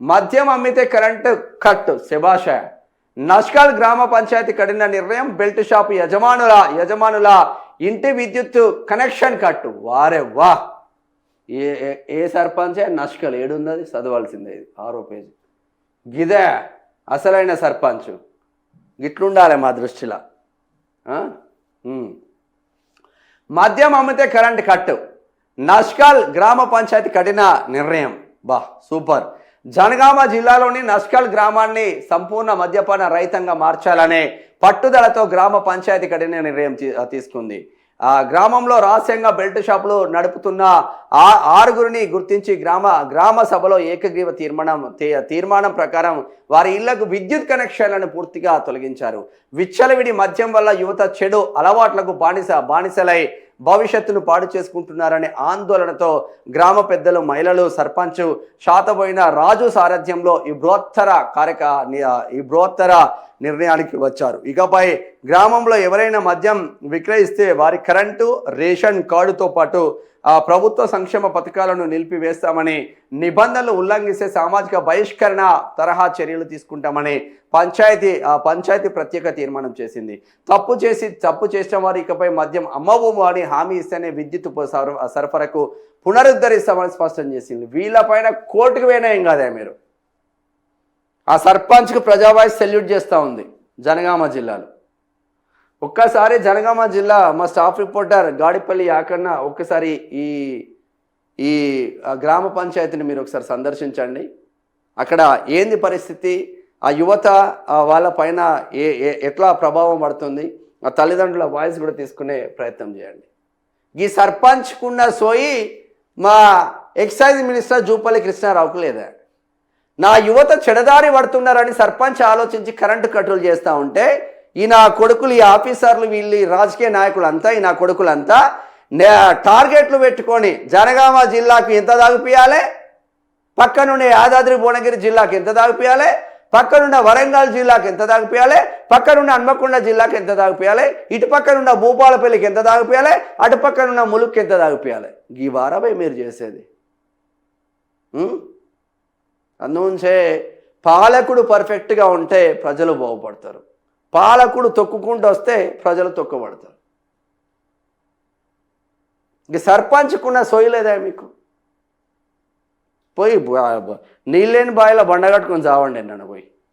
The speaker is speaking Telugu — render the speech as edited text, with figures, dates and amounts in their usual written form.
మద్యం అమ్మితే కరెంటు కట్ శభాష. నష్కల్ గ్రామ పంచాయతీ కఠిన నిర్ణయం. బెల్ట్ షాప్ యజమానుల ఇంటి విద్యుత్ కనెక్షన్ కట్టు. వారే వా. ఏ ఏ సర్పంచే నష్కల్ ఏడున్నది చదవాల్సిందే. ఇది 6వ పేజీ. గిదే అసలైన సర్పంచ్. గిట్లుండాలి మా దృష్టిలో. మద్యం అమ్మితే కరెంట్ కట్టు. నష్కల్ గ్రామ పంచాయతీ కఠిన నిర్ణయం. బా సూపర్. జనగామ జిల్లాలోని నష్కల్ గ్రామాన్ని సంపూర్ణ మద్యపాన రహితంగా మార్చాలనే పట్టుదలతో గ్రామ పంచాయతీ కఠిన నిర్ణయం తీసుకుంది. ఆ గ్రామంలో రహస్యంగా బెల్ట్ షాపులు నడుపుతున్న 6గురిని గుర్తించి గ్రామ సభలో ఏకగ్రీవ తీర్మానం ప్రకారం వారి ఇళ్లకు విద్యుత్ కనెక్షన్లను పూర్తిగా తొలగించారు. విచ్చలవిడి మద్యం వల్ల యువత చెడు అలవాట్లకు బానిసలై భవిష్యత్తును పాడు చేసుకుంటున్నారనే ఆందోళనతో గ్రామ పెద్దలు, మహిళలు, సర్పంచ్ శాతబోయిన రాజు సారథ్యంలో ఈ బృహత్తర నిర్ణయానికి వచ్చారు. ఇకపై గ్రామంలో ఎవరైనా మద్యం విక్రయిస్తే వారి కరెంటు, రేషన్ కార్డుతో పాటు ప్రభుత్వ సంక్షేమ పథకాలను నిలిపివేస్తామని, నిబంధనలు ఉల్లంఘిస్తే సామాజిక బహిష్కరణ తరహా చర్యలు తీసుకుంటామని పంచాయతీ ప్రత్యేక తీర్మానం చేసింది. తప్పు చేసిన వారు ఇకపై మద్యం అమ్మబోము అని హామీ ఇస్తేనే విద్యుత్ సరఫరాకు పునరుద్ధరిస్తామని స్పష్టం చేసింది. వీళ్ళపైన కోర్టుకు పోయినా ఏం కాదే మీరు. ఆ సర్పంచ్కు ప్రజావాయిస్ సెల్యూట్ చేస్తూ ఉంది జనగామ జిల్లాలో. ఒక్కసారి జనగామ జిల్లా మా స్టాఫ్ రిపోర్టర్ గాడిపల్లి యాకన్న ఒక్కసారి ఈ గ్రామ పంచాయతీని మీరు ఒకసారి సందర్శించండి. అక్కడ ఏంది పరిస్థితి, ఆ యువత వాళ్ళ పైన ఎట్లా ప్రభావం పడుతుంది, ఆ తల్లిదండ్రుల వాయిస్ కూడా తీసుకునే ప్రయత్నం చేయండి. ఈ సర్పంచ్కున్న సోయి మా ఎక్సైజ్ మినిస్టర్ జూపల్లి కృష్ణారావుకు లేదా? నా యువత చెడదారి పడుతున్నారని సర్పంచ్ ఆలోచించి కరెంటు కట్టులు చేస్తూ ఉంటే ఈ నా కొడుకులు, ఈ ఆఫీసర్లు, వీళ్ళు రాజకీయ నాయకులంతా, ఈ నా కొడుకులంతా టార్గెట్లు పెట్టుకొని జనగామ జిల్లాకు ఎంత దాగిపియాలి, పక్కనుండే యాదాద్రి భువనగిరి జిల్లాకు ఎంత దాగిపియాలి, పక్కనున్న వరంగల్ జిల్లాకు ఎంత దాగిపియాలి, పక్కనున్న హన్మకొండ జిల్లాకు ఎంత దాగిపియాలి, ఇటు పక్కనున్న భూపాలపల్లికి ఎంత దాగిపియాలి, అటు పక్కనున్న ములుక్కి ఎంత దాగిపియాలి. ఈ వారమై మీరు చేసేది. అందుంచే పాలకుడు పర్ఫెక్ట్గా ఉంటే ప్రజలు బాగుపడతారు. పాలకుడు తొక్కుకుంటూ వస్తే ప్రజలు తొక్కబడతారు. ఇక సర్పంచ్కున్న సోయి లేదా మీకు? పోయి నీళ్ళేని బాయిలో బండగట్టుకొని చావండి నన్ను పోయి.